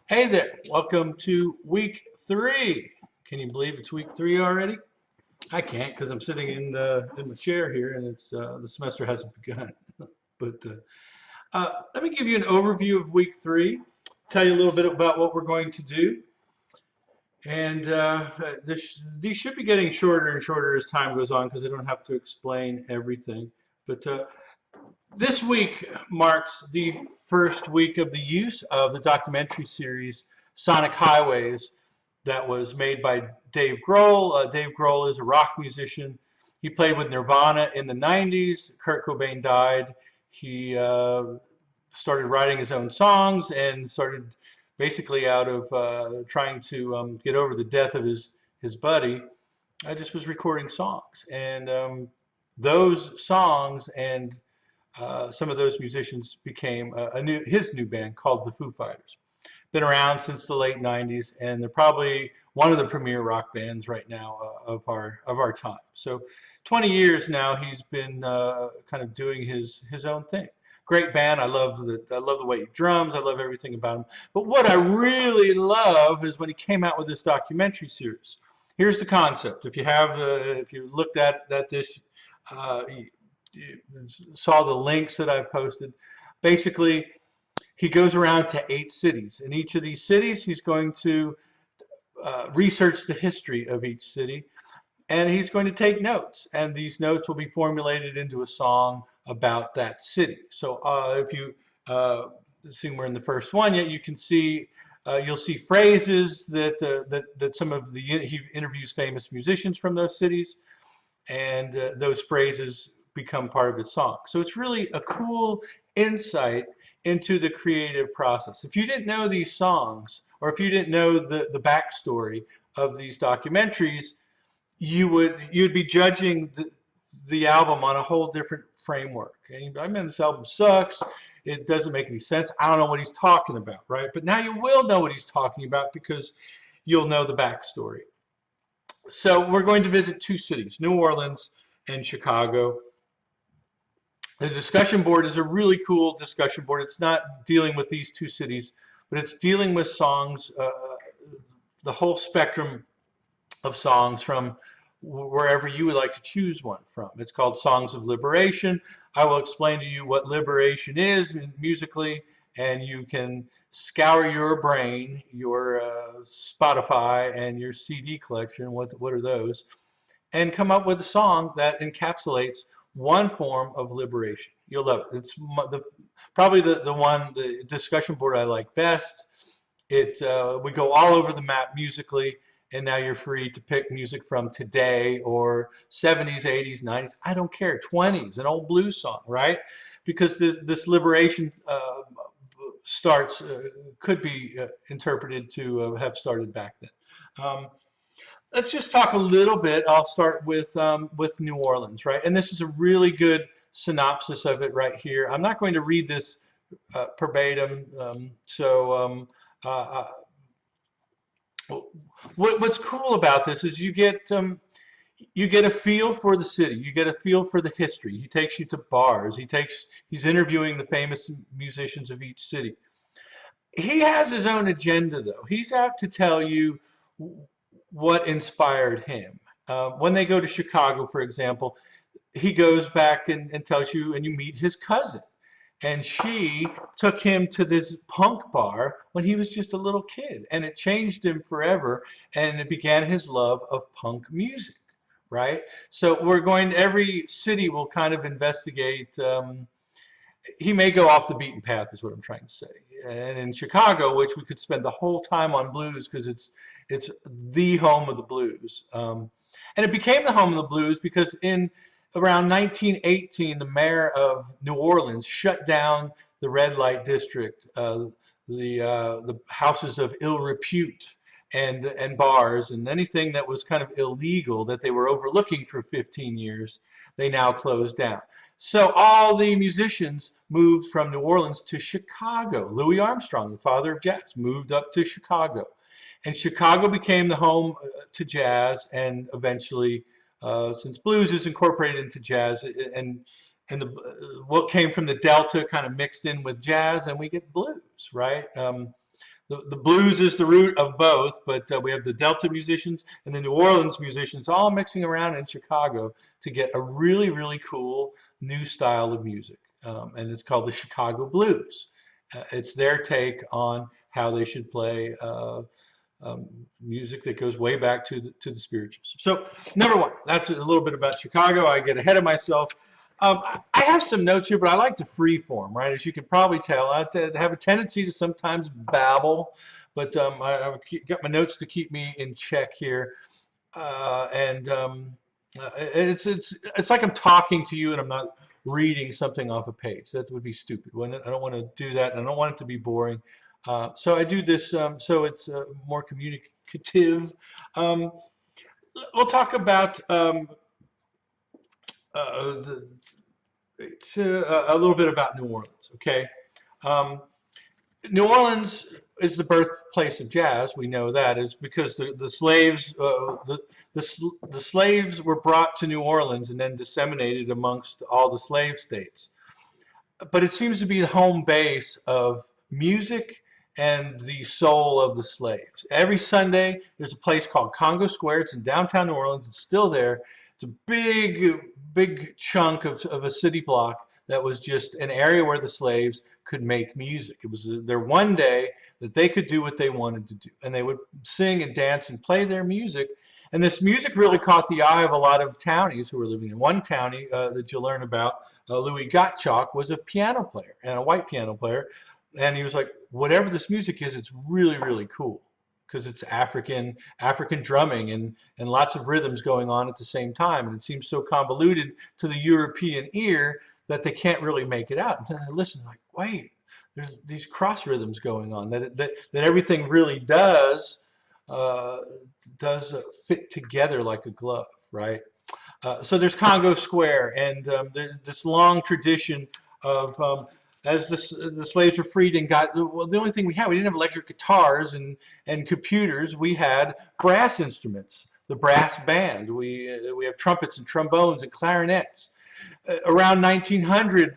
Hey there, welcome to week three. Can you believe it's week three already? I can't because I'm sitting in my chair here and it's the semester hasn't begun. But let me give you an overview of week three, tell you a little bit about what we're going to do, and these should be getting shorter and shorter as time goes on because I don't have to explain everything. But this week marks the first week of the use of the documentary series Sonic Highways that was made by Dave Grohl. Dave Grohl is a rock musician. He played with Nirvana in the 90s. Kurt Cobain died. He started writing his own songs and started basically out of trying to get over the death of his buddy. I just was recording songs. And those songs and some of those musicians became his new band called the Foo Fighters. Been around since the late 90s, and they're probably one of the premier rock bands right now of our time. So 20 years now he's been kind of doing his own thing. Great band. I love the way he drums. I love everything about him. But what I really love is when he came out with this documentary series. Here's the concept. If you looked at this, you saw the links that I've posted. Basically, he goes around to 8 cities. In each of these cities, he's going to research the history of each city, and he's going to take notes. And these notes will be formulated into a song about that city. So if you see we're in the first one yet, you can see you'll see phrases that some of he interviews famous musicians from those cities, and those phrases become part of his song. So it's really a cool insight into the creative process. If you didn't know these songs, or if you didn't know the backstory of these documentaries, you'd be judging the album on a whole different framework. And I mean, this album sucks. It doesn't make any sense. I don't know what he's talking about, right? But now you will know what he's talking about because you'll know the backstory. So we're going to visit 2 cities, New Orleans and Chicago. The discussion board is a really cool discussion board. It's not dealing with these 2 cities, but it's dealing with songs, the whole spectrum of songs from wherever you would like to choose one from. It's called Songs of Liberation. I will explain to you what liberation is musically, and you can scour your brain, your Spotify and your CD collection, what are those, and come up with a song that encapsulates one form of liberation. You'll love it. It's probably the discussion board I like best. We go all over the map musically, and now you're free to pick music from today or 70s, 80s, 90s. I don't care. 20s, an old blues song, right? Because this liberation could be interpreted to have started back then. Let's just talk a little bit. I'll start with New Orleans, right? And this is a really good synopsis of it right here. I'm not going to read this verbatim. What's cool about this is you get a feel for the city. You get a feel for the history. He takes you to bars. He's interviewing the famous musicians of each city. He has his own agenda, though. He's out to tell you what inspired him. When they go to Chicago, for example, he goes back and tells you, and you meet his cousin. And she took him to this punk bar when he was just a little kid. And it changed him forever. And it began his love of punk music, right? So every city will kind of investigate. He may go off the beaten path is what I'm trying to say. And in Chicago, which we could spend the whole time on blues because it's the home of the blues. And it became the home of the blues because in around 1918, the mayor of New Orleans shut down the red light district, the houses of ill repute and bars and anything that was kind of illegal that they were overlooking for 15 years, they now closed down. So all the musicians moved from New Orleans to Chicago. Louis Armstrong, the father of jazz, moved up to Chicago. And Chicago became the home to jazz, and eventually, since blues is incorporated into jazz, and what came from the Delta kind of mixed in with jazz, and we get blues, right? the blues is the root of both, but we have the Delta musicians and the New Orleans musicians all mixing around in Chicago to get a really, really cool new style of music. And it's called the Chicago Blues. It's their take on how they should play music that goes way back to the spirituals. So number one, that's a little bit about Chicago. I get ahead of myself. I have some notes here, but I like to freeform, right? As you can probably tell, I have a tendency to sometimes babble, but I've got my notes to keep me in check here. It's like I'm talking to you and I'm not reading something off a page. That would be stupid. I don't want to do that, and I don't want it to be boring. So I do this so it's more communicative. We'll talk about a little bit about New Orleans, okay? New Orleans is the birthplace of jazz. We know that is because the slaves the slaves were brought to New Orleans and then disseminated amongst all the slave states. But it seems to be the home base of music and the soul of the slaves. Every Sunday, there's a place called Congo Square. It's in downtown New Orleans. It's still there. It's a big chunk of a city block that was just an area where the slaves could make music. It was their one day that they could do what they wanted to do. And they would sing and dance and play their music. And this music really caught the eye of a lot of townies who were living in one townie that you'll learn about. Louis Gottschalk was a piano player, and a white piano player. And he was like, whatever this music is, it's really, really cool because it's African drumming and lots of rhythms going on at the same time. And it seems so convoluted to the European ear that they can't really make it out. And then they listen like, wait, there's these cross rhythms going on, that everything really does fit together like a glove, right? So there's Congo Square, and this long tradition of as the slaves were freed and got, well, the only thing we didn't have electric guitars and computers. We had brass instruments, the brass band. We have trumpets and trombones and clarinets. Around 1900,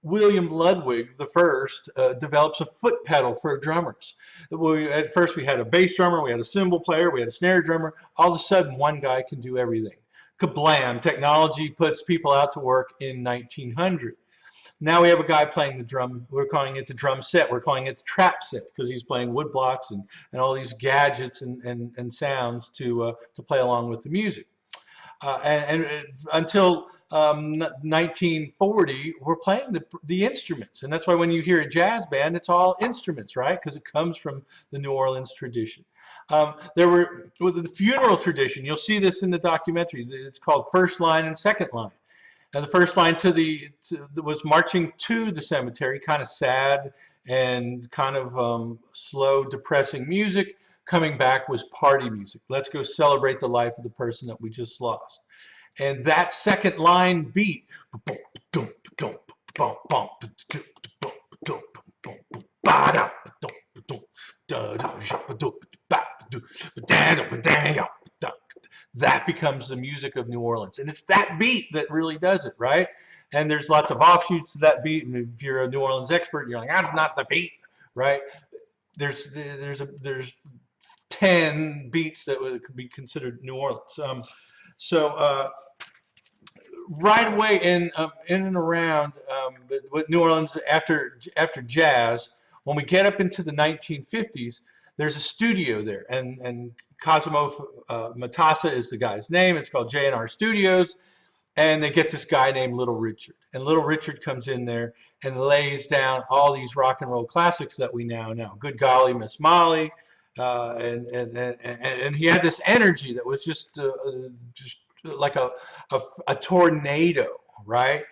William Ludwig I develops a foot pedal for drummers. At first we had a bass drummer, we had a cymbal player, we had a snare drummer. All of a sudden, one guy can do everything. Kablam! Technology puts people out to work in 1900. Now we have a guy playing the drum. We're calling it the drum set. We're calling it the trap set because he's playing wood blocks and all these gadgets and sounds to play along with the music. And until 1940, we're playing the instruments. And that's why when you hear a jazz band, it's all instruments, right? Because it comes from the New Orleans tradition. There were, with the funeral tradition, you'll see this in the documentary. It's called First Line and Second Line. And the first line was marching to the cemetery, kind of sad and kind of slow, depressing music. Coming back was party music. Let's go celebrate the life of the person that we just lost. And that second line beat, that becomes the music of New Orleans. And it's that beat that really does it, right? And there's lots of offshoots to that beat. And if you're a New Orleans expert, you're like, that's not the beat, right? There's 10 beats that could be considered New Orleans. Right away in and around with New Orleans after jazz, when we get up into the 1950s, there's a studio there, and Cosimo Matassa is the guy's name. It's called J&R Studios, and they get this guy named Little Richard. And Little Richard comes in there and lays down all these rock and roll classics that we now know. Good Golly, Miss Molly, and he had this energy that was just like a tornado, right?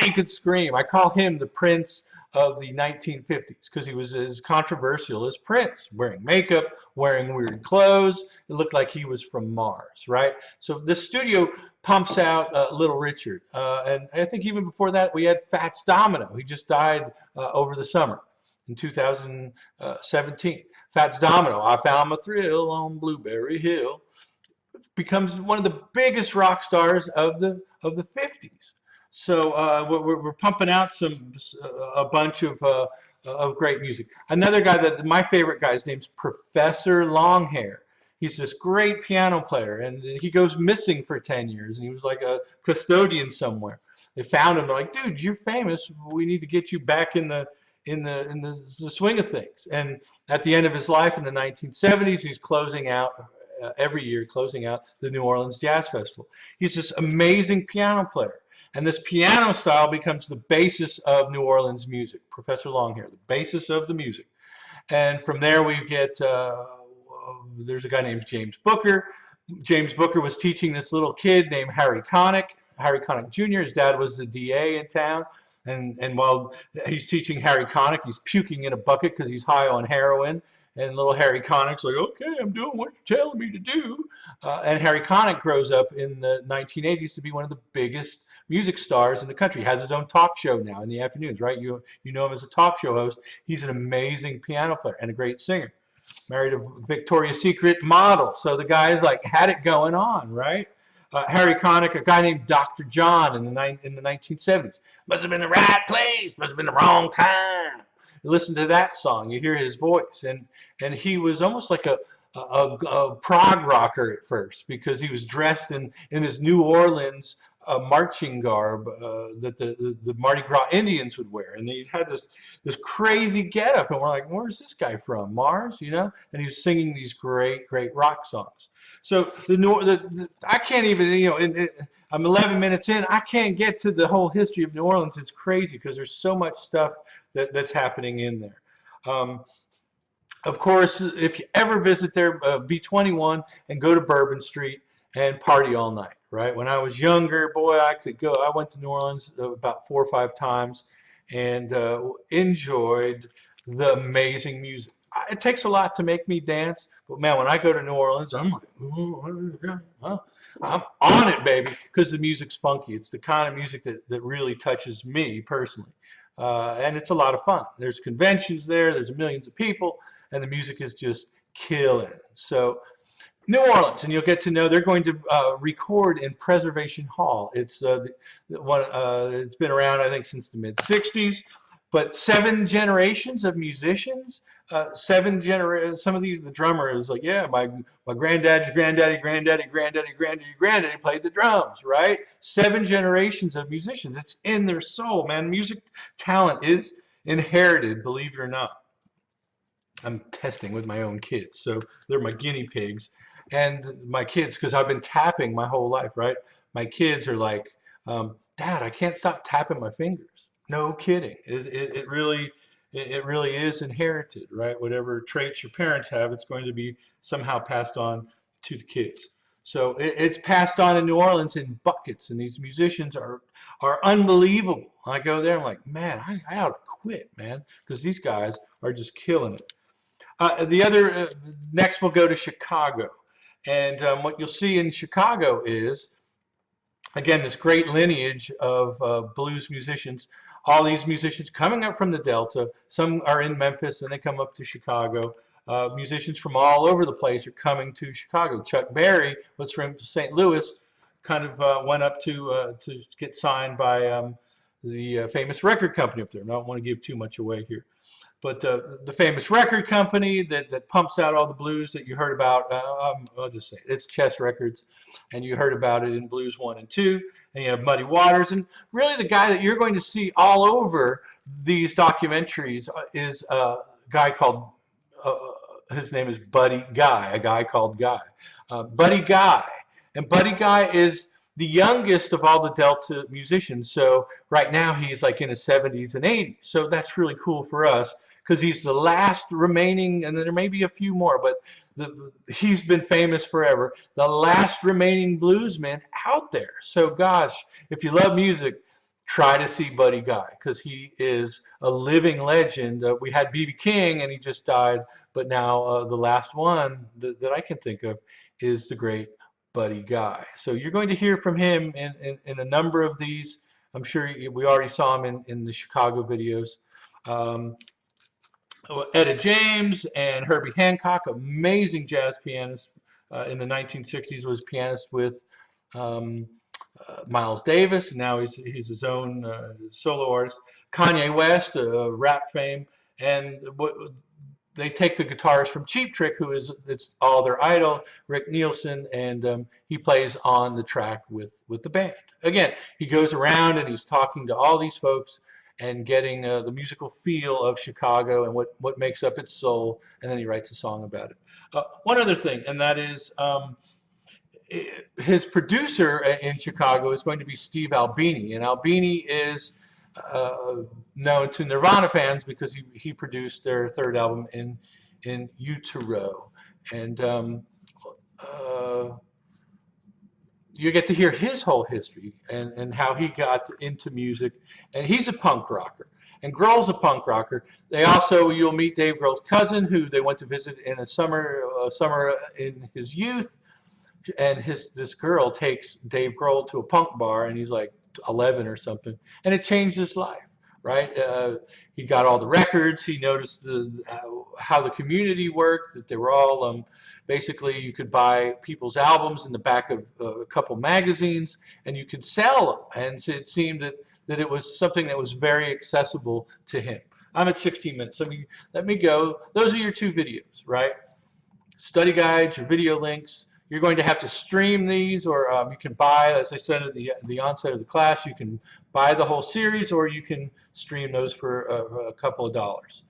He could scream. I call him the Prince of the 1950s because he was as controversial as Prince, wearing makeup, wearing weird clothes. It looked like he was from Mars, right? So the studio pumps out Little Richard. And I think even before that, we had Fats Domino. He just died over the summer in 2017. Fats Domino, I found my thrill on Blueberry Hill, becomes one of the biggest rock stars of the 50s. So we're pumping out a bunch of of great music. Another guy that my favorite guy's name's Professor Longhair. He's this great piano player, and he goes missing for 10 years, and he was like a custodian somewhere. They found him. They're like, dude, you're famous. We need to get you back in the swing of things. And at the end of his life in the 1970s, he's closing out every year, closing out the New Orleans Jazz Festival. He's this amazing piano player. And this piano style becomes the basis of New Orleans music. Professor Longhair, the basis of the music. And from there we get, there's a guy named James Booker. James Booker was teaching this little kid named Harry Connick Jr. His dad was the DA in town. And while he's teaching Harry Connick, he's puking in a bucket because he's high on heroin. And little Harry Connick's like, okay, I'm doing what you're telling me to do. And Harry Connick grows up in the 1980s to be one of the biggest music stars in the country. He has his own talk show now in the afternoons, right? You know him as a talk show host. He's an amazing piano player and a great singer. Married a Victoria's Secret model. So the guy's like had it going on, right? Harry Connick, a guy named Dr. John in the 1970s. Must have been the right place, must have been the wrong time. You listen to that song, you hear his voice, and he was almost like a prog rocker at first because he was dressed in his New Orleans marching garb that the Mardi Gras Indians would wear, and he had this crazy getup, and we're like, where's this guy from? Mars, you know? And he's singing these great rock songs. So I can't even, you know, I'm 11 minutes in, I can't get to the whole history of New Orleans. It's crazy because there's so much stuff that's happening in there. Of course, if you ever visit there, be 21 and go to Bourbon Street and party all night, right? When I was younger, boy, I could go. I went to New Orleans about 4 or 5 times and enjoyed the amazing music. It takes a lot to make me dance, but man, when I go to New Orleans, I'm like, I'm on it, baby, because the music's funky. It's the kind of music that really touches me personally. And it's a lot of fun. There's conventions there, there's millions of people, and the music is just killing. So New Orleans, and you'll get to know they're going to record in Preservation Hall. It's it's been around, I think, since the mid-'60s, but 7 generations of musicians. Some of these, the drummer is like, yeah, my granddaddy played the drums, right? 7 generations of musicians. It's in their soul, man. Music talent is inherited, believe it or not. I'm testing with my own kids, so they're my guinea pigs. And my kids, because I've been tapping my whole life, right? My kids are like, Dad, I can't stop tapping my fingers. No kidding. It really is inherited, right? Whatever traits your parents have, it's going to be somehow passed on to the kids. So it's passed on in New Orleans in buckets, and these musicians are unbelievable. I go there, I'm like, man, I ought to quit, man, because these guys are just killing it. Next we'll go to Chicago. And what you'll see in Chicago is, again, this great lineage of blues musicians. All these musicians coming up from the Delta. Some are in Memphis and they come up to Chicago. Musicians from all over the place are coming to Chicago. Chuck Berry was from St. Louis, kind of went up to get signed by the famous record company up there. I don't want to give too much away here. But the famous record company that pumps out all the blues that you heard about, I'll just say it, it's Chess Records, and you heard about it in Blues 1 and 2, and you have Muddy Waters, and really the guy that you're going to see all over these documentaries is a guy called, his name is Buddy Guy, a guy called Guy. Buddy Guy, and Buddy Guy is the youngest of all the Delta musicians, so right now he's like in his 70s and 80s, so that's really cool for us, because he's the last remaining, and there may be a few more, but he's been famous forever, the last remaining bluesman out there. So gosh, if you love music, try to see Buddy Guy, because he is a living legend. We had B.B. King, and he just died, but now the last one that I can think of is the great Buddy Guy. So you're going to hear from him in a number of these. I'm sure we already saw him in the Chicago videos. Etta James and Herbie Hancock, amazing jazz pianist in the 1960s, was pianist with Miles Davis, and now he's his own solo artist. Kanye West, rap fame, and they take the guitarist from Cheap Trick, who is it's all their idol, Rick Nielsen, and he plays on the track with the band. Again, he goes around and he's talking to all these folks and getting the musical feel of Chicago and what makes up its soul, and then he writes a song about it. One other thing, and that is his producer in Chicago is going to be Steve Albini, and Albini is known to Nirvana fans because he produced their third album in Utero, and you get to hear his whole history and how he got into music, and he's a punk rocker. And Grohl's a punk rocker. They also, you'll meet Dave Grohl's cousin, who they went to visit in a summer in his youth, and this girl takes Dave Grohl to a punk bar, and he's like 11 or something, and it changed his life, right? He got all the records. He noticed how the community worked, that they were all basically you could buy people's albums in the back of a couple magazines, and you could sell them, and so it seemed that it was something that was very accessible to him. I'm at 16 minutes. Let me go. Those are your two videos, right? Study guides, your video links. You're going to have to stream these, or you can buy, as I said at the onset of the class, you can buy the whole series, or you can stream those for a couple of dollars.